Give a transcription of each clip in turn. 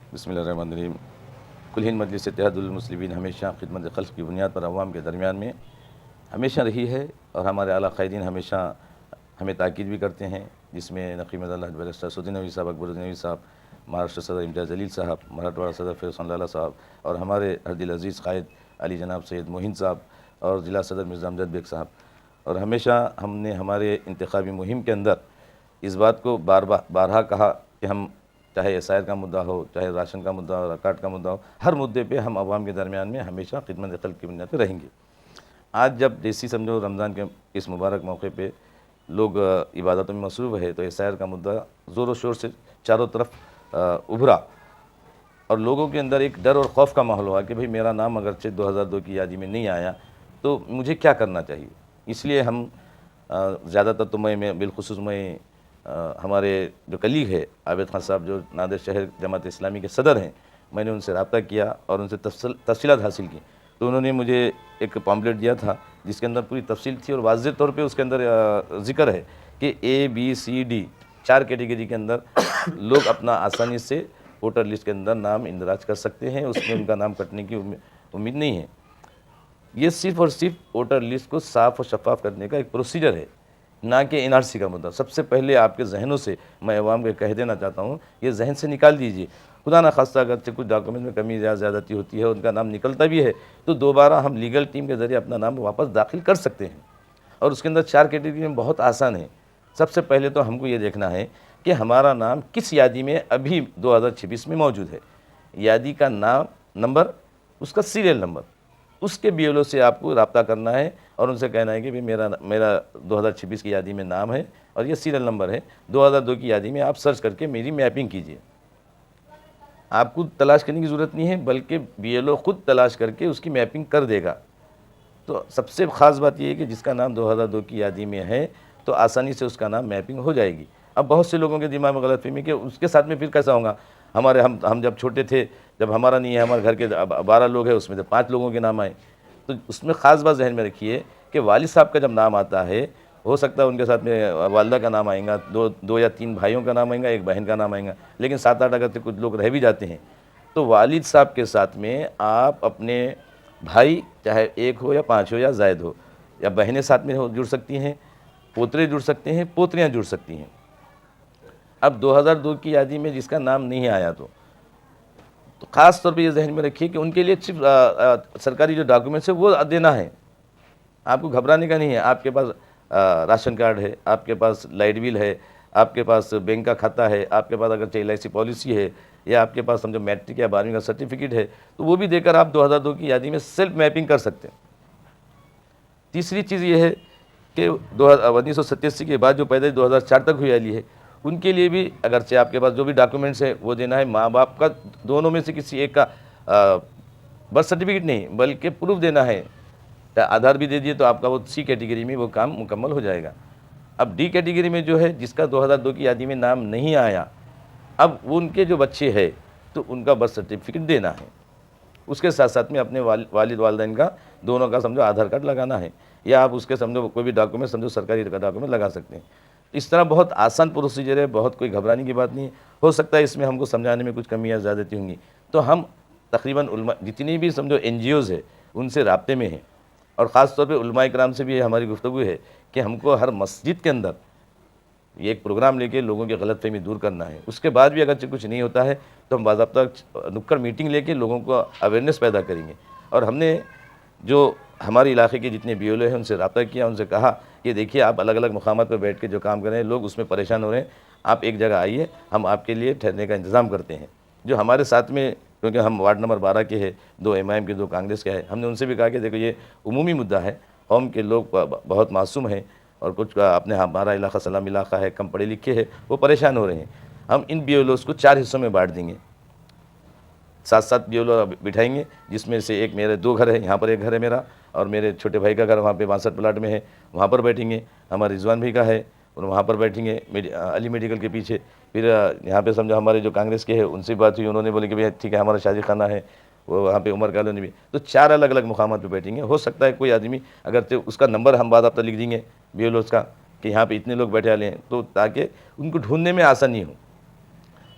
बिस्मिल्लाहिर्रहमानिर्रहीम। कुल हिंद मजलिस इत्तेहादुल मुस्लिमीन हमेशा खिदमत खल्क़ की बुनियाद पर अवाम के दरमियान में हमेशा रही है और हमारे आला क़ायदीन हमेशा हमें ताकीद भी करते हैं, जिसमें नक़ीब बैरिस्टर असदुद्दीन नदवी साहब, अकबरुद्दीन नदवी साहब, महाराष्ट्र सदर इम्तियाज़ जलील साहब, मराठवाड़ा सदर फ़ैज़ लाला साहब और हमारे हर दिल अज़ीज़ क़ायद अली जनाब सैयद मोहिन साहब और ज़िला सदर मिर्ज़ा अमजद बेग साहब। और हमेशा हमने हमारे इंतख़ाबी मुहिम के अंदर इस बात को बारहा कहा कि हम चाहे एसआईआर का मुद्दा हो, चाहे राशन का मुद्दा हो, कार्ड का मुद्दा हो, हर मुद्दे पे हम अवाम के दरमियान में हमेशा खिदमत खल्क़ की बुनियाद पर रहेंगे। आज जब जैसी समझो रमज़ान के इस मुबारक मौके पे लोग इबादतों में मसरूफ़ है, तो एसआईआर का मुद्दा ज़ोर व शोर से चारों तरफ उभरा और लोगों के अंदर एक डर और खौफ का माहौल हुआ कि भाई मेरा नाम अगरचे 2002 की यादी में नहीं आया तो मुझे क्या करना चाहिए। इसलिए हम ज़्यादातर तो मैं बिलखुसूस मैं हमारे जो कलीग है आबिद खान साहब जो नादिर शहर जमात इस्लामी के सदर हैं, मैंने उनसे रब्ता किया और उनसे तफ़सीलात हासिल की। तो उन्होंने मुझे एक पम्पलेट दिया था जिसके अंदर पूरी तफसील थी और वाज़ेह तौर पे उसके अंदर ज़िक्र है कि ABCD 4 कैटेगरी के अंदर लोग अपना आसानी से वोटर लिस्ट के अंदर नाम इंदराज कर सकते हैं, उसमें उनका नाम कटने की उम्मीद नहीं है। ये सिर्फ़ और सिर्फ वोटर लिस्ट को साफ़ और शफाफ करने का एक प्रोसीजर है, ना कि NRC का मुद्दा। सबसे पहले आपके जहनों से मैं अवाम को कह देना चाहता हूँ, ये जहन से निकाल दीजिए। खुदा ना खास्ता अगर कुछ डॉक्यूमेंट में कमी या ज़्यादती होती है, उनका नाम निकलता भी है, तो दोबारा हम लीगल टीम के ज़रिए अपना नाम वापस दाखिल कर सकते हैं। और उसके अंदर 4 कैटेगरी में बहुत आसान है। सबसे पहले तो हमको ये देखना है कि हमारा नाम किस यादी में अभी 2026 में मौजूद है। यादी का नाम नंबर, उसका सीरियल नंबर, उसके BLO से आपको रब्ता करना है और उनसे कहना है कि भाई मेरा 2026 की यादी में नाम है और ये सीरियल नंबर है। 2002 की यादी में आप सर्च करके मेरी मैपिंग कीजिए। आपको तलाश करने की ज़रूरत नहीं है, बल्कि BLO ख़ुद तलाश करके उसकी मैपिंग कर देगा। तो सबसे ख़ास बात यह है कि जिसका नाम 2002 की यादी में है तो आसानी से उसका नाम मैपिंग हो जाएगी। अब बहुत से लोगों के दिमाग में गलतफ़हमी कि उसके साथ में फिर कैसा होगा। हम जब छोटे थे, जब हमारा नहीं है, हमारे घर के 12 लोग हैं, उसमें से 5 लोगों के नाम आए, तो उसमें ख़ास बात जहन में रखिए कि वालिद साहब का जब नाम आता है, हो सकता है उनके साथ में वालदा का नाम आएगा, दो या 3 भाइयों का नाम आएगा, एक बहन का नाम आएगा, लेकिन 7-8 अगर से कुछ लोग रह भी जाते हैं, तो वालिद साहब के साथ में आप अपने भाई चाहे 1 हो या 5 हो या ज़ायद हो, या बहनें साथ में जुड़ सकती हैं, पोतरे जुड़ सकते हैं, पोतरियाँ जुड़ सकती हैं। अब 2002 की यादी में जिसका नाम नहीं आया तो ख़ास तौर पे ये जहन में रखिए कि उनके लिए सिर्फ सरकारी जो डॉक्यूमेंट्स है वो देना है। आपको घबराने का नहीं है। आपके पास राशन कार्ड है, आपके पास लाइट बिल है, आपके पास बैंक का खाता है, आपके पास अगर चाहे LIC पॉलिसी है, या आपके पास समझो मैट्रिक या 12वीं का सर्टिफिकेट है, तो वो भी देकर आप 2002 की यादी में सेल्फ मैपिंग कर सकते हैं। तीसरी चीज़ ये है कि 1987 के बाद जो पैदाइश 2004 तक हुई वाली है, उनके लिए भी अगरचे आपके पास जो भी डॉक्यूमेंट्स है वो देना है। माँ बाप का दोनों में से किसी एक का बर्थ सर्टिफिकेट नहीं बल्कि प्रूफ देना है। आधार भी दे दिए तो आपका वो C कैटेगरी में वो काम मुकम्मल हो जाएगा। अब D कैटेगरी में जो है, जिसका 2002 की यादी में नाम नहीं आया, अब वो उनके जो बच्चे हैं तो उनका बर्थ सर्टिफिकेट देना है। उसके साथ साथ में अपने वालिद वालिदैन का दोनों का समझो आधार कार्ड लगाना है, या आप उसके समझो कोई भी डॉक्यूमेंट समझो सरकारी डॉक्यूमेंट लगा सकते हैं। इस तरह बहुत आसान प्रोसीजर है, बहुत कोई घबराने की बात नहीं है। हो सकता है इसमें हमको समझाने में कुछ कमी या ज़्यादती होंगी, तो हम तकरीबन उलमा जितनी भी समझो NGOs है उनसे राब्ते में हैं, और ख़ास तौर पे उलमाए किराम से भी हमारी गुफ्तगू है कि हमको हर मस्जिद के अंदर ये एक प्रोग्राम लेके लोगों की गलतफहमी दूर करना है। उसके बाद भी अगर कुछ नहीं होता है तो हम बाज़ाब्ता नुक्कड़ मीटिंग लेके लोगों को अवेयरनेस पैदा करेंगे। और हमने जो हमारे इलाके के जितने BLO हैं उनसे रब्ता किया, उनसे कहा कि देखिए आप अलग अलग मुकामात पर बैठ के जो काम कर रहे हैं, लोग उसमें परेशान हो रहे हैं, आप एक जगह आइए, हम आपके लिए ठहरने का इंतज़ाम करते हैं। जो हमारे साथ में, क्योंकि हम वार्ड नंबर 12 के हैं, 2 MIM के 2 कांग्रेस के हैं, हमने उनसे भी कहा कि देखो ये उमूमी मुद्दा है, कौम के लोग बहुत मासूम हैं और कुछ अपने हमारा इलाका सलाम इलाका है, कम पढ़े लिखे हैं, वो परेशान हो रहे हैं। हम इन BLOs को 4 हिस्सों में बांट देंगे, 7-7 BLO बिठाएंगे, जिसमें से एक मेरे 2 घर है, यहाँ पर एक घर है मेरा, और मेरे छोटे भाई का घर वहाँ पे 62 प्लाट में है, वहाँ पर बैठेंगे। हमारे रिजवान भाई का है और वहाँ पर बैठेंगे अली मेडिकल के पीछे। फिर यहाँ पे समझो हमारे जो कांग्रेस के हैं उनसे बात हुई, उन्होंने बोले कि भैया ठीक है, हमारा शादी खाना है वो वहाँ पे उमर कॉलोनी में, तो 4 अलग अलग मुकामात पे बैठेंगे। हो सकता है कोई आदमी अगर तो उसका नंबर हम बाज़ाब्ता लिख देंगे BLOs का कि यहाँ पे इतने लोग बैठे वाले हैं, तो ताकि उनको ढूंढने में आसानी हो।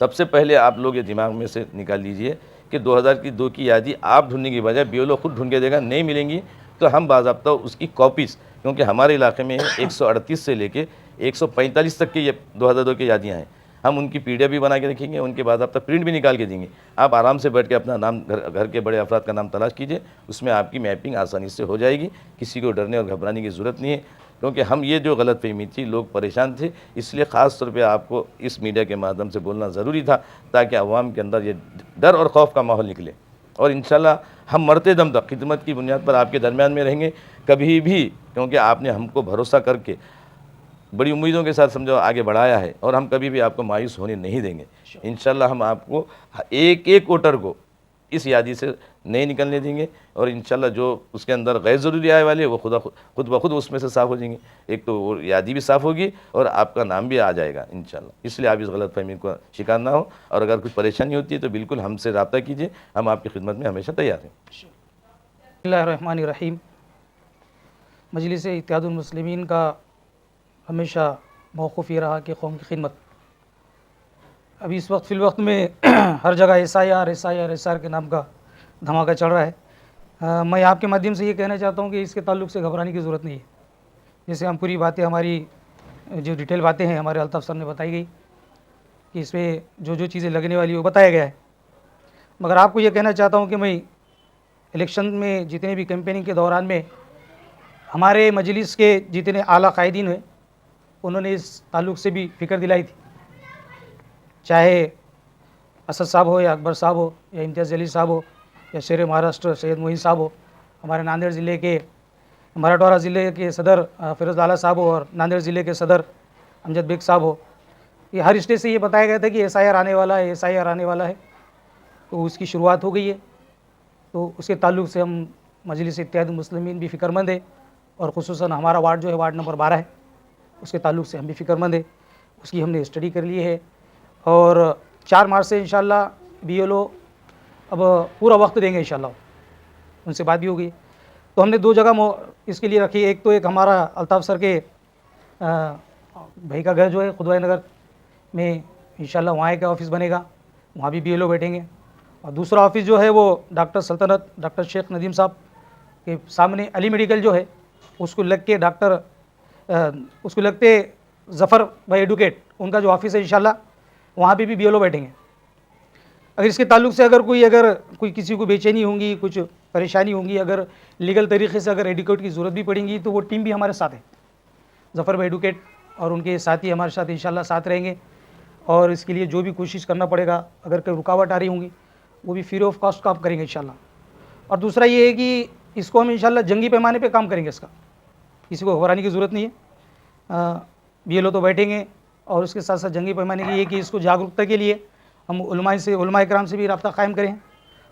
सबसे पहले आप लोग ये दिमाग में से निकाल लीजिए कि 2002 की यादी आप ढूंढने की बजाय बीएलओ खुद ढूंढ के देगा, नहीं मिलेंगी तो हम बाज़ाब्ता उसकी कॉपीज़, क्योंकि हमारे इलाके में 138 से लेके 145 तक की ये 2002 की यादियाँ हैं, हम उनकी पीडीएफ भी बना के रखेंगे, उनके बाद आप तक प्रिंट भी निकाल के देंगे। आप आराम से बैठ के अपना नाम, घर के बड़े अफराद का नाम तलाश कीजिए, उसमें आपकी मैपिंग आसानी से हो जाएगी। किसी को डरने और घबराने की ज़रूरत नहीं है, क्योंकि हम ये जो गलतफहमी थी, लोग परेशान थे, इसलिए ख़ास तौर पे आपको इस मीडिया के माध्यम से बोलना ज़रूरी था, ताकि अवाम के अंदर ये डर और खौफ का माहौल निकले। और इंशाल्लाह हम मरते दम तक खिदमत की बुनियाद पर आपके दरमियान में रहेंगे, कभी भी, क्योंकि आपने हमको भरोसा करके बड़ी उम्मीदों के साथ समझो आगे बढ़ाया है, और हम कभी भी आपको मायूस होने नहीं देंगे। इंशाल्लाह हम आपको एक एक वोटर को इस यादी से नहीं निकलने देंगे, और इंशाल्लाह जो उसके अंदर गैर ज़रूरी आए वाले वो खुद ब खुद उसमें से साफ़ हो जाएंगे। एक तो वो यादी भी साफ़ होगी और आपका नाम भी आ जाएगा इंशाल्लाह। इसलिए आप इस गलतफहमी का शिकार ना हो, और अगर कुछ परेशानी होती है तो बिल्कुल हमसे रब्ता कीजिए, हम आपकी खिदमत में हमेशा तैयार हैं। बिस्मिल्लाहिर्रहमानिर्रहीम। मजलिस इत्तेहादुल मुस्लिमीन का हमेशा मौक़ूफ़ ये रहा कि कौम की खिदमत। अभी इस वक्त फ़िल वक्त में हर जगह SIR के नाम का धमाका चल रहा है। मैं आपके माध्यम से ये कहना चाहता हूँ कि इसके ताल्लुक़ से घबराने की ज़रूरत नहीं है। जैसे हम पूरी बातें, हमारी जो डिटेल बातें हैं हमारे अल्ताफ़ सर ने बताई गई कि इसमें जो जो चीज़ें लगने वाली वो बताया गया है। मगर आपको ये कहना चाहता हूँ कि मैं इलेक्शन में जितने भी कैंपेनिंग के दौरान में हमारे मजलिस के जितने आला कायदीन हुए, उन्होंने इस ताल्लुक़ से भी फ़िक्र दिलाई थी, चाहे असद साहब हो या अकबर साहब हो या इम्तियाज़ जलील साहब हो या शेर महाराष्ट्र सैयद मोइन साहब हो, हमारे नांदेड़ ज़िले के, मराठवाड़ा ज़िले के सदर फिरोज़ आला साहब हो, और नांदेड़ ज़िले के सदर अमजद बेग साहब हो। ये हर स्टेज से ये बताया गया था कि SIR आने वाला है, SIR आने वाला है। तो उसकी शुरुआत हो गई है। तो उसके ताल्लुक़ से हम मजलिस इत्तेहादुल मुस्लिमीन भी फ़िक्रमंद है, और ख़ुसूसन हमारा वार्ड जो है वार्ड नंबर 12 है, उसके ताल्लुक़ से हम भी फ़िक्रमंद है। उसकी हमने स्टडी कर ली है, और 4 मार्च से इंशाल्लाह BLO अब पूरा वक्त देंगे इंशाल्लाह। उनसे बात भी हो गई। तो हमने 2 जगह इसके लिए रखी। एक तो एक हमारा अल्ताफ़ सर के भाई का घर जो है खुदवाई नगर में, इंशाल्लाह वहाँ एक ऑफ़िस बनेगा, वहाँ भी BLO बैठेंगे। और दूसरा ऑफ़िस जो है वो डॉक्टर सल्तनत, डॉक्टर शेख नदीम साहब के सामने अली मेडिकल जो है उसको लग के उसको लगते ज़फ़र भाई एडवोकेट, उनका जो ऑफ़िस है इंशाल्लाह वहाँ पे भी BLO बैठेंगे। अगर इसके ताल्लुक़ से अगर कोई किसी को बेचैनी होंगी, कुछ परेशानी होंगी, अगर लीगल तरीक़े से अगर एडवोकेट की ज़रूरत भी पड़ेगी, तो वो टीम भी हमारे साथ है। ज़फ़र भाई एडवोकेट और उनके साथी हमारे साथ इंशाल्लाह साथ रहेंगे, और इसके लिए जो भी कोशिश करना पड़ेगा, अगर कोई रुकावट आ रही होंगी वो भी फ्री ऑफ कॉस्ट काम करेंगे इंशाल्लाह। और दूसरा ये है कि इसको हम इंशाल्लाह जंगी पैमाने पे काम करेंगे, इसका किसी को घबराने की ज़रूरत नहीं है। BLO तो बैठेंगे, और उसके साथ साथ जंगी पैमाने की ये कि इसको जागरूकता के लिए हम उलमा इकराम से भी रब्ता कायम करें।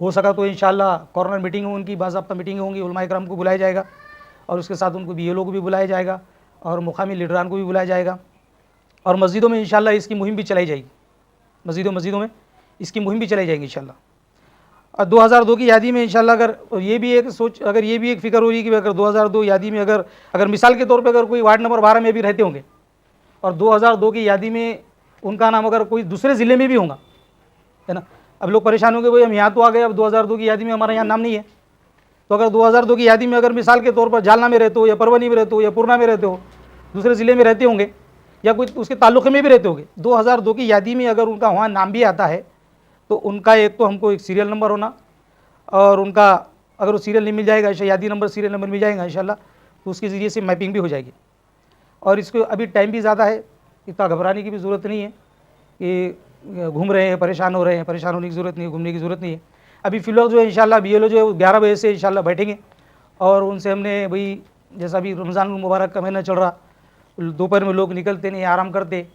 हो सका तो इंशाल्लाह कॉर्नर मीटिंग हो, उनकी बाज़ाब्ता मीटिंग होंगी, उलमा इकराम को बुलाया जाएगा, और उसके साथ उनको BLO को भी बुलाया जाएगा, और मुकामी लीडरान को भी बुलाया जाएगा। और मस्जिदों में इंशाल्लाह इसकी मुहिम भी चलाई जाएगी, मस्जिदों में इसकी मुहिम भी चलाई जाएगी इंशाल्लाह। और 2002 की यादी में इंशाल्लाह अगर ये भी एक फ़िक्र हो रही है कि अगर 2002 यादी में अगर मिसाल के तौर पे अगर कोई वार्ड नंबर 12 में भी रहते होंगे, और 2002 की यादी में उनका नाम अगर कोई दूसरे ज़िले में भी होगा, है ना, अब लोग परेशान होंगे, भाई हम यहाँ तो आ गए, अब 2002 की यादी में हमारा यहाँ नाम नहीं है। तो अगर 2002 की यादी में अगर मिसाल के तौर पर जालना में रहते हो, या परवनी में रहते हो, या पूर्णा में रहते हो, दूसरे ज़िले में रहते होंगे, या कोई उसके ताल्लुक़े में भी रहते होंगे, 2002 की यादी में अगर उनका वहाँ नाम भी आता है, तो उनका एक तो हमको एक सीरियल नंबर होना, और उनका अगर वो सीरियल नहीं मिल जाएगा, यादी नंबर सीरियल नंबर मिल जाएगा इंशाल्लाह, तो उसके ज़रिए से मैपिंग भी हो जाएगी। और इसको अभी टाइम भी ज़्यादा है, इतना घबराने की भी ज़रूरत नहीं है कि घूम रहे हैं, परेशान हो रहे हैं, परेशान होने की ज़रूरत नहीं है, घूमने की ज़रूरत नहीं है। अभी फ़िलहाल जो है इंशाल्लाह BLO जो है 11 बजे से इंशाल्लाह बैठेंगे, और उनसे हमने भाई जैसा भी रमज़ान मुबारक का महीना चल रहा, दोपहर में लोग निकलते नहीं, आराम करते,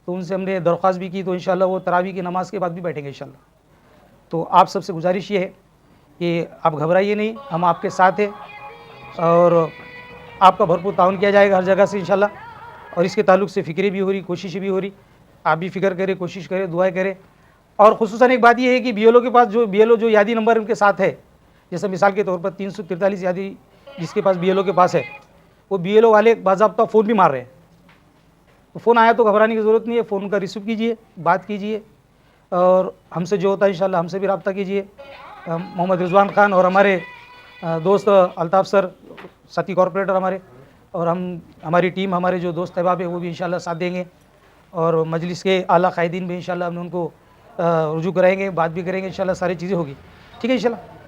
तो उनसे हमने दरख्वास्त भी की, तो इंशाल्लाह वो तरावी की नमाज़ के बाद भी बैठेंगे इंशाल्लाह। तो आप सबसे गुजारिश ये है कि आप घबराइए नहीं, हम आपके साथ हैं, और आपका भरपूर ताउन किया जाएगा हर जगह से इंशाल्लाह। और इसके ताल्लुक़ से फ़िक्रें भी हो रही, कोशिशें भी हो रही, आप भी फ़िक्र करें, कोशिश करें, दुआएं करें। और ख़ुसूसन एक बात ये है कि BLO के पास BLO जो यादी नंबर उनके साथ है, जैसे मिसाल के तौर पर 343 यादी जिसके पास BLO के पास है, वो BLO वाले बाज़ाब्ता फ़ोन भी मार रहे हैं। तो फ़ोन आया तो घबराने की ज़रूरत नहीं है, फ़ोन का रिसीव कीजिए, बात कीजिए, और हमसे जो होता है इंशाल्लाह हमसे भी रब्ता कीजिए। मोहम्मद रिजवान खान और हमारे दोस्त अल्ताफ़ सर, साथी कॉरपोरेटर हमारे, और हमारी टीम, हमारे जो दोस्त अहबाब है वो भी इंशाल्लाह साथ देंगे, और मजलिस के आला कायदीन भी इंशाल्लाह हम उनको रुजू कराएंगे, बात भी करेंगे, इंशाल्लाह सारी चीज़ें होगी। ठीक है इंशाल्लाह।